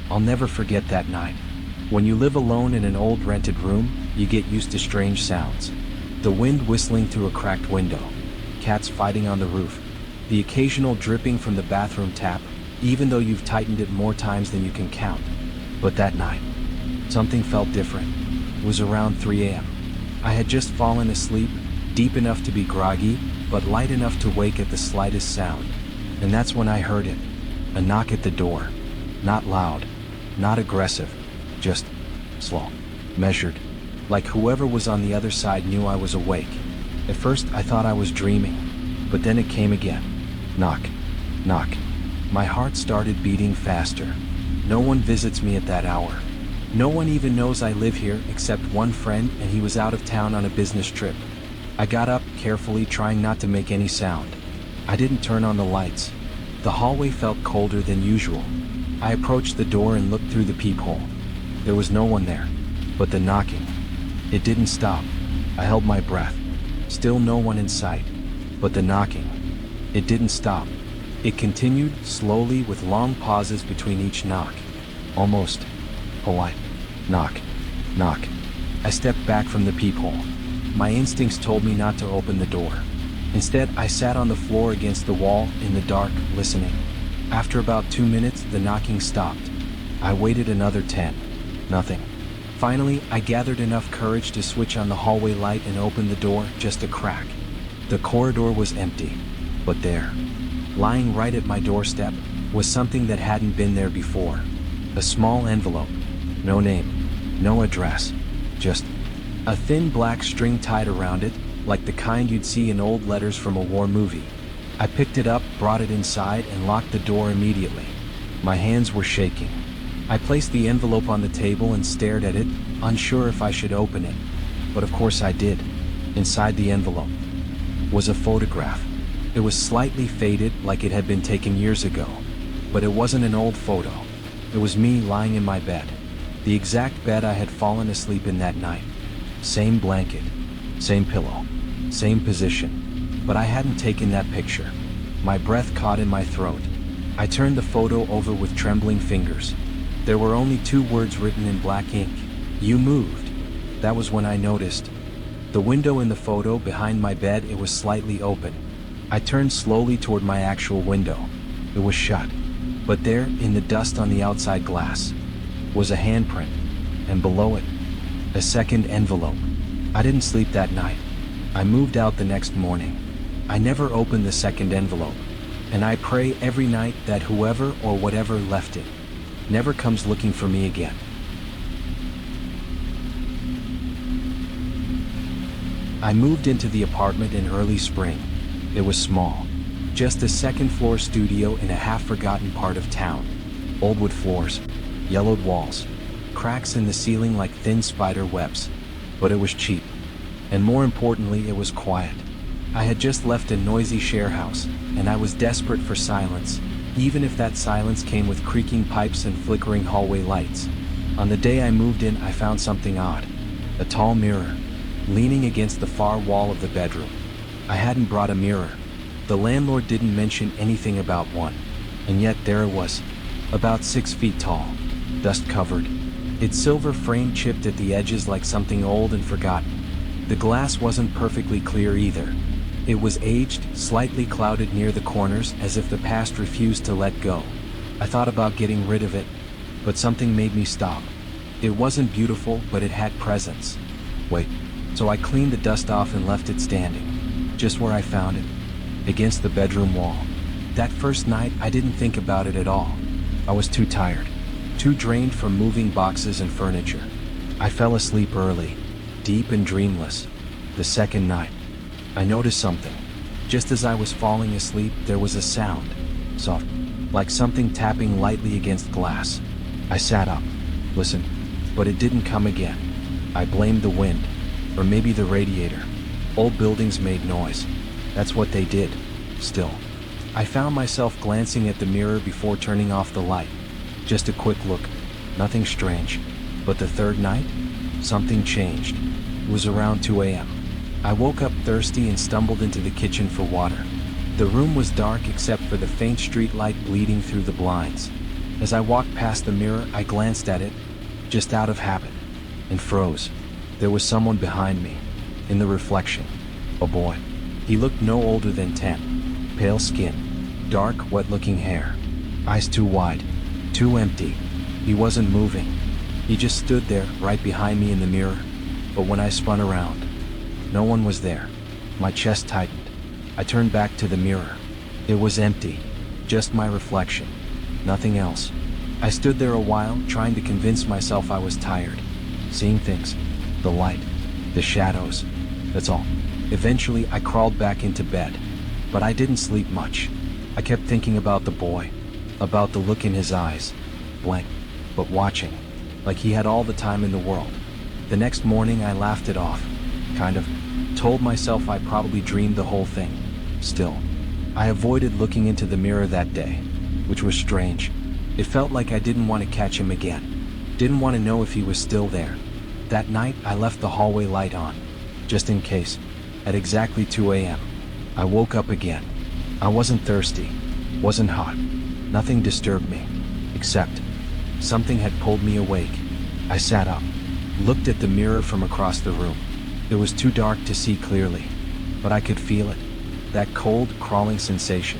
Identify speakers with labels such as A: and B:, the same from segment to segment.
A: I'll never forget that night. When you live alone in an old rented room, you get used to strange sounds. The wind whistling through a cracked window, cats fighting on the roof, the occasional dripping from the bathroom tap, even though you've tightened it more times than you can count. But that night, something felt different. It was around 3 a.m. I had just fallen asleep, deep enough to be groggy, but light enough to wake at the slightest sound. And that's when I heard it. A knock at the door. Not loud, not aggressive, just slow, measured, like whoever was on the other side knew I was awake. At first I thought I was dreaming, but then it came again. Knock, knock. My heart started beating faster. No one visits me at that hour. No one even knows I live here except one friend, and he was out of town on a business trip. I got up, carefully trying not to make any sound. I didn't turn on the lights. The hallway felt colder than usual. I approached the door and looked through the peephole. There was no one there, but the knocking. It didn't stop. I held my breath. Still no one in sight, but the knocking. It didn't stop. It continued, slowly, with long pauses between each knock. Almost polite. Knock, knock. I stepped back from the peephole. My instincts told me not to open the door. Instead, I sat on the floor against the wall, in the dark, listening. After about 2 minutes, the knocking stopped. I waited another 10. Nothing. Finally, I gathered enough courage to switch on the hallway light and open the door, just a crack. The corridor was empty. But there, lying right at my doorstep, was something that hadn't been there before. A small envelope. No name. No address. Just a thin black string tied around it, like the kind you'd see in old letters from a war movie. I picked it up, brought it inside, and locked the door immediately. My hands were shaking. I placed the envelope on the table and stared at it, unsure if I should open it. But of course I did. Inside the envelope was a photograph. It was slightly faded, like it had been taken years ago. But it wasn't an old photo. It was me lying in my bed. The exact bed I had fallen asleep in that night. Same blanket, same pillow, same position. But I hadn't taken that picture. My breath caught in my throat. I turned the photo over with trembling fingers. There were only 2 words written in black ink. You moved. That was when I noticed. The window in the photo behind my bed, it was slightly open. I turned slowly toward my actual window. It was shut. But there, in the dust on the outside glass, was a handprint. And below it, a second envelope. I didn't sleep that night. I moved out the next morning. I never opened the second envelope. And I pray every night that whoever or whatever left it never comes looking for me again. I moved into the apartment in early spring. It was small. Just a second-floor studio in a half-forgotten part of town. Old wood floors, yellowed walls, cracks in the ceiling like thin spider webs. But it was cheap. And more importantly, it was quiet. I had just left a noisy share house, and I was desperate for silence, even if that silence came with creaking pipes and flickering hallway lights. On the day I moved in, I found something odd. A tall mirror, leaning against the far wall of the bedroom. I hadn't brought a mirror. The landlord didn't mention anything about one. And yet there it was, about 6 feet tall, dust-covered. Its silver frame chipped at the edges like something old and forgotten. The glass wasn't perfectly clear either. It was aged, slightly clouded near the corners, as if the past refused to let go. I thought about getting rid of it, but something made me stop. It wasn't beautiful, but it had presence. Wait, so I cleaned the dust off and left it standing, just where I found it, against the bedroom wall. That first night, I didn't think about it at all. I was too tired, too drained from moving boxes and furniture. I fell asleep early, deep and dreamless. The second night, I noticed something. Just as I was falling asleep, there was a sound, soft, like something tapping lightly against glass. I sat up, listened, but it didn't come again. I blamed the wind, or maybe the radiator. Old buildings made noise. That's what they did. Still, I found myself glancing at the mirror before turning off the light. Just a quick look, nothing strange. But the third night, something changed. It was around 2 a.m. I woke up thirsty and stumbled into the kitchen for water. The room was dark except for the faint street light bleeding through the blinds. As I walked past the mirror, I glanced at it, just out of habit, and froze. There was someone behind me, in the reflection. A boy. He looked no older than 10. Pale skin, dark, wet-looking hair, eyes too wide, too empty. He wasn't moving. He just stood there, right behind me in the mirror. But when I spun around, no one was there. My chest tightened. I turned back to the mirror. It was empty. Just my reflection. Nothing else. I stood there a while, trying to convince myself I was tired. Seeing things. The light. The shadows. That's all. Eventually, I crawled back into bed. But I didn't sleep much. I kept thinking about the boy. About the look in his eyes. Blank. But watching. Like he had all the time in the world. The next morning, I laughed it off. Kind of. Told myself I probably dreamed the whole thing. Still, I avoided looking into the mirror that day, which was strange. It felt like I didn't want to catch him again. Didn't want to know if he was still there. That night, I left the hallway light on, just in case. At exactly 2 a.m., I woke up again. I wasn't thirsty, wasn't hot. Nothing disturbed me, except something had pulled me awake. I sat up, looked at the mirror from across the room. It was too dark to see clearly, but I could feel it. That cold, crawling sensation.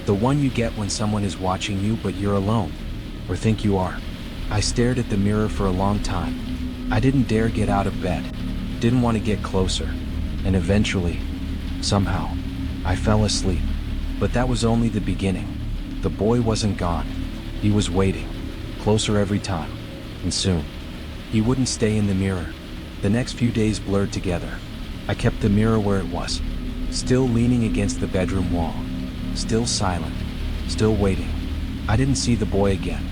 A: The one you get when someone is watching you but you're alone, or think you are. I stared at the mirror for a long time. I didn't dare get out of bed, didn't want to get closer, and eventually, somehow, I fell asleep. But that was only the beginning. The boy wasn't gone. He was waiting, closer every time, and soon, he wouldn't stay in the mirror. The next few days blurred together. I kept the mirror where it was, still leaning against the bedroom wall, still silent, still waiting. I didn't see the boy again,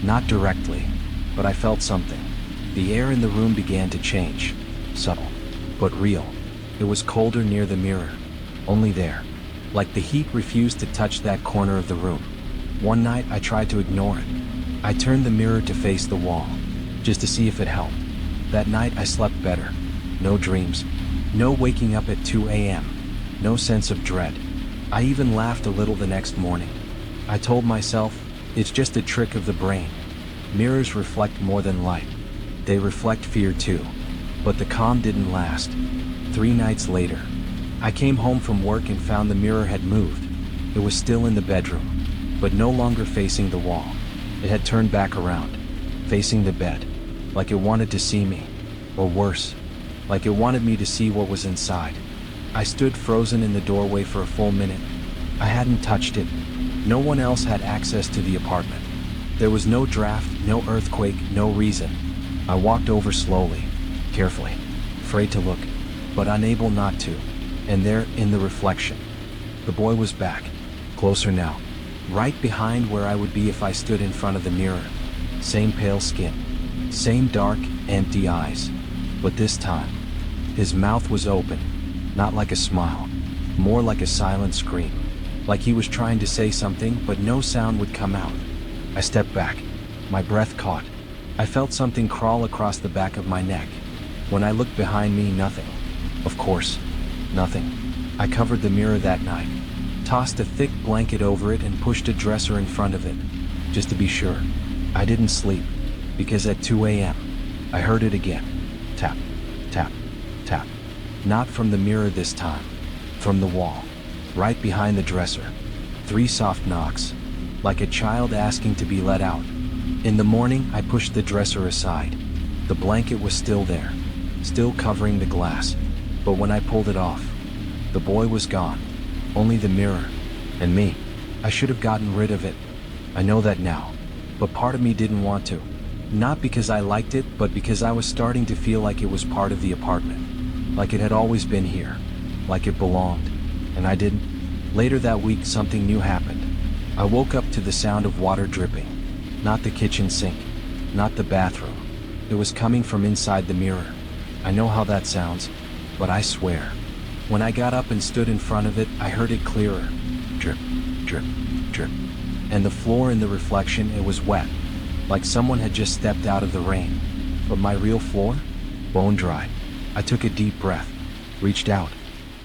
A: not directly, but I felt something. The air in the room began to change, subtle, but real. It was colder near the mirror, only there, like the heat refused to touch that corner of the room. One night I tried to ignore it. I turned the mirror to face the wall, just to see if it helped. That night I slept better. No dreams. No waking up at 2 a.m. No sense of dread. I even laughed a little the next morning. I told myself, it's just a trick of the brain. Mirrors reflect more than light. They reflect fear too. But the calm didn't last. 3 nights later, I came home from work and found the mirror had moved. It was still in the bedroom, but no longer facing the wall. It had turned back around, facing the bed, like it wanted to see me, or worse, like it wanted me to see what was inside. I stood frozen in the doorway for a full minute. I hadn't touched it. No one else had access to the apartment. There was no draft, no earthquake, no reason. I walked over slowly, carefully, afraid to look, but unable not to. And there, in the reflection, the boy was back, closer now, right behind where I would be if I stood in front of the mirror. Same pale skin, same dark, empty eyes. But this time, his mouth was open, not like a smile, more like a silent scream. Like he was trying to say something, but no sound would come out. I stepped back, my breath caught. I felt something crawl across the back of my neck. When I looked behind me, nothing. Of course, nothing. I covered the mirror that night, tossed a thick blanket over it and pushed a dresser in front of it, just to be sure. I didn't sleep, because at 2 a.m., I heard it again. Tap, tap, tap. Not from the mirror this time, from the wall, right behind the dresser. 3 soft knocks, like a child asking to be let out. In the morning, I pushed the dresser aside. The blanket was still there, still covering the glass. But when I pulled it off, the boy was gone. Only the mirror, and me. I should have gotten rid of it. I know that now, but part of me didn't want to. Not because I liked it, but because I was starting to feel like it was part of the apartment. Like it had always been here. Like it belonged. And I didn't. Later that week, something new happened. I woke up to the sound of water dripping. Not the kitchen sink. Not the bathroom. It was coming from inside the mirror. I know how that sounds, but I swear, when I got up and stood in front of it, I heard it clearer. Drip, drip, drip. And the floor in the reflection, it was wet, like someone had just stepped out of the rain. But my real floor? Bone dry. I took a deep breath, reached out,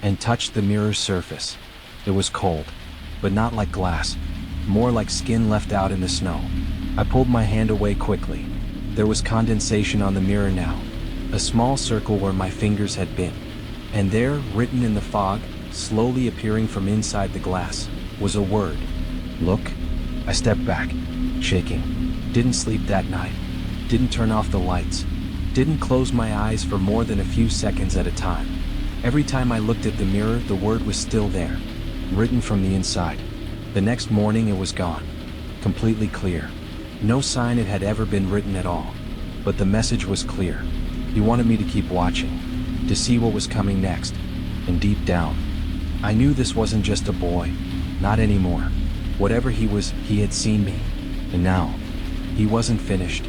A: and touched the mirror's surface. It was cold, but not like glass, more like skin left out in the snow. I pulled my hand away quickly. There was condensation on the mirror now, a small circle where my fingers had been. And there, written in the fog, slowly appearing from inside the glass, was a word. Look. I stepped back, shaking. Didn't sleep that night. Didn't turn off the lights. Didn't close my eyes for more than a few seconds at a time. Every time I looked at the mirror, the word was still there, written from the inside. The next morning it was gone, completely clear. No sign it had ever been written at all. But the message was clear. He wanted me to keep watching, to see what was coming next. And deep down, I knew this wasn't just a boy, not anymore. Whatever he was, he had seen me. And now, he wasn't finished.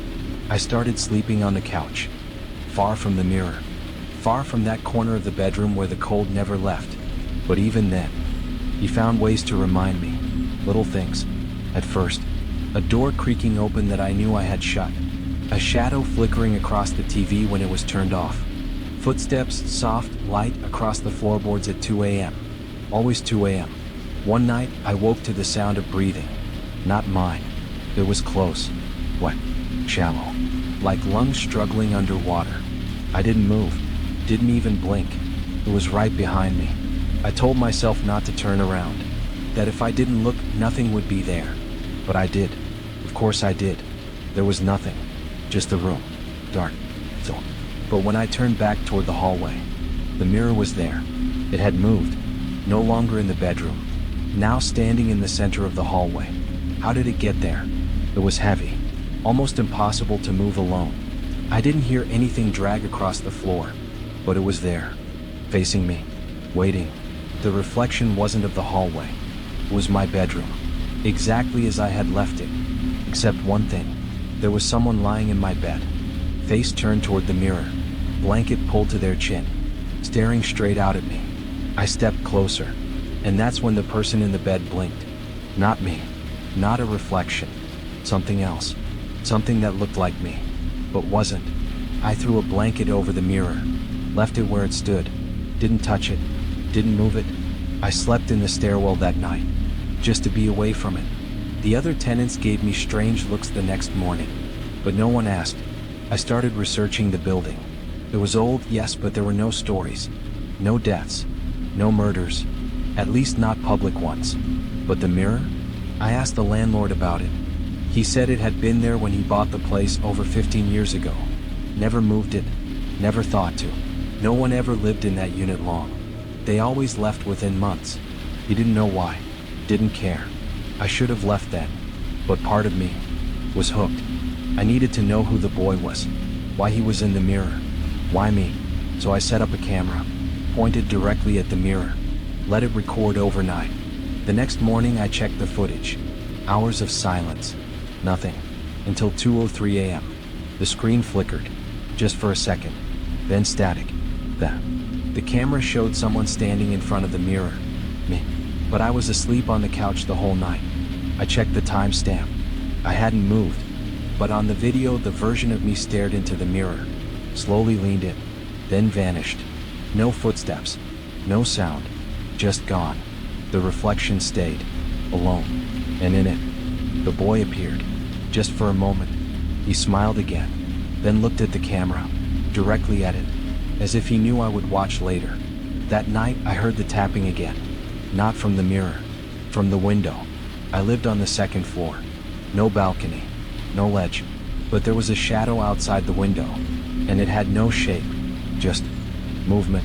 A: I started sleeping on the couch, far from the mirror, far from that corner of the bedroom where the cold never left. But even then, he found ways to remind me, little things. At first, a door creaking open that I knew I had shut, a shadow flickering across the TV when it was turned off, footsteps, soft, light, across the floorboards at 2 a.m. Always 2 a.m. One night, I woke to the sound of breathing. Not mine. It was close, wet, shallow, like lungs struggling underwater. I didn't move, didn't even blink. It was right behind me. I told myself not to turn around, that if I didn't look, nothing would be there. But I did. Of course I did. There was nothing, just the room, dark. But when I turned back toward the hallway, the mirror was there. It had moved, no longer in the bedroom, now standing in the center of the hallway. How did it get there? It was heavy, almost impossible to move alone. I didn't hear anything drag across the floor, but it was there, facing me, waiting. The reflection wasn't of the hallway. It was my bedroom, exactly as I had left it. Except one thing. There was someone lying in my bed, face turned toward the mirror, blanket pulled to their chin, staring straight out at me. I stepped closer, and that's when the person in the bed blinked. Not me, not a reflection, something else, something that looked like me, but wasn't. I threw a blanket over the mirror, left it where it stood, didn't touch it, didn't move it. I slept in the stairwell that night, just to be away from it. The other tenants gave me strange looks the next morning, but no one asked. I started researching the building. It was old, yes, but there were no stories, no deaths, no murders, at least not public ones. But the mirror? I asked the landlord about it. He said it had been there when he bought the place over 15 years ago. Never moved it, never thought to. No one ever lived in that unit long. They always left within months. He didn't know why, didn't care. I should have left then, but part of me was hooked. I needed to know who the boy was, why he was in the mirror, why me. So I set up a camera, pointed directly at the mirror, let it record overnight. The next morning I checked the footage. Hours of silence, nothing, until 2:03 a.m. The screen flickered, just for a second, then static. The camera showed someone standing in front of the mirror, me. But I was asleep on the couch the whole night. I checked the timestamp. I hadn't moved, but on the video the version of me stared into the mirror, slowly leaned in, then vanished. No footsteps, no sound, just gone. The reflection stayed, alone, and in it, the boy appeared, just for a moment. He smiled again, then looked at the camera, directly at it, as if he knew I would watch later. That night I heard the tapping again, not from the mirror, from the window. I lived on the second floor, no balcony, no ledge, but there was a shadow outside the window, and it had no shape, just movement,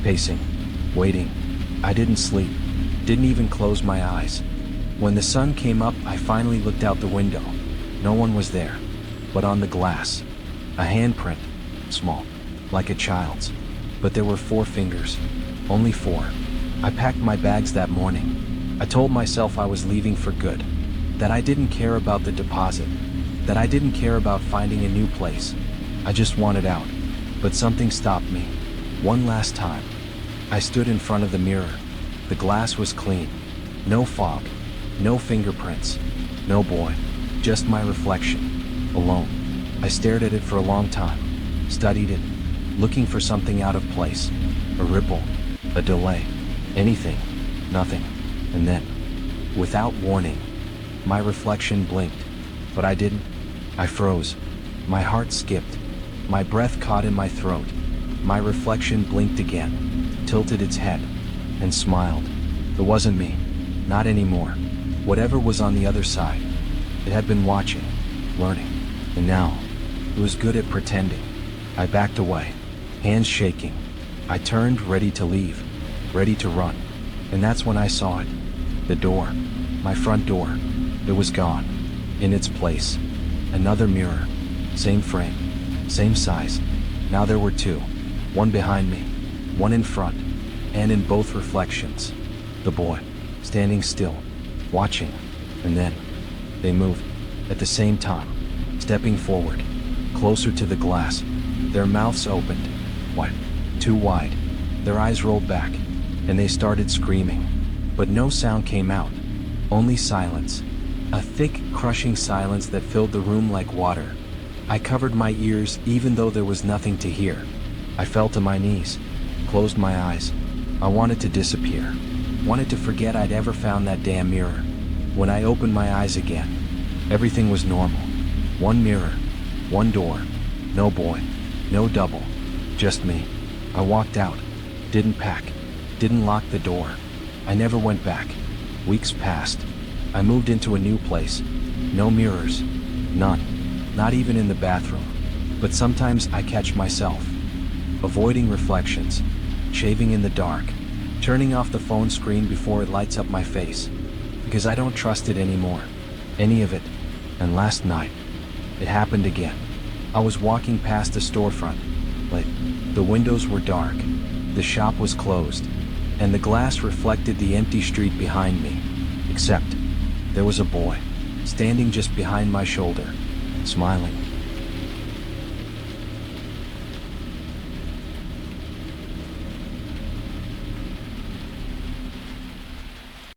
A: pacing, waiting. I didn't sleep, didn't even close my eyes. When the sun came up, I finally looked out the window. No one was there, but on the glass, a handprint, small, like a child's, but there were 4 fingers, only 4. I packed my bags that morning. I told myself I was leaving for good, that I didn't care about the deposit, that I didn't care about finding a new place. I just wanted out. But something stopped me. One last time. I stood in front of the mirror. The glass was clean. No fog, no fingerprints, no boy, just my reflection, alone. I stared at it for a long time, studied it, looking for something out of place, a ripple, a delay, anything, nothing. And then, without warning, my reflection blinked, But I didn't. I froze. My heart skipped. My breath caught in my throat. My reflection blinked again, tilted its head, and smiled. It wasn't me. Not anymore. Whatever was on the other side. It had been watching, learning, and now it was good at pretending. I backed away, hands shaking. I turned, ready to leave, ready to run. And that's when I saw it. The door. My front door. It was gone. In its place. Another mirror. Same frame. Same size. Now there were two. One behind me. One in front. And in both reflections. The boy. Standing still. Watching. And then they moved. At the same time. Stepping forward. Closer to the glass. Their mouths opened. What? Too wide. Their eyes rolled back. And they started screaming. But no sound came out. Only silence. A thick, crushing silence that filled the room like water. I covered my ears even though there was nothing to hear. I fell to my knees. Closed my eyes. I wanted to disappear. Wanted to forget I'd ever found that damn mirror. When I opened my eyes again, everything was normal. One mirror. One door. No boy. No double. Just me. I walked out. Didn't pack. Didn't lock the door. I never went back. Weeks passed. I moved into a new place. No mirrors. None. Not even in the bathroom. But sometimes I catch myself. Avoiding reflections. Shaving in the dark. Turning off the phone screen before it lights up my face. Because I don't trust it anymore. Any of it. And last night, it happened again. I was walking past a storefront. Late. The windows were dark. The shop was closed. And the glass reflected the empty street behind me. Except, there was a boy, standing just behind my shoulder, smiling.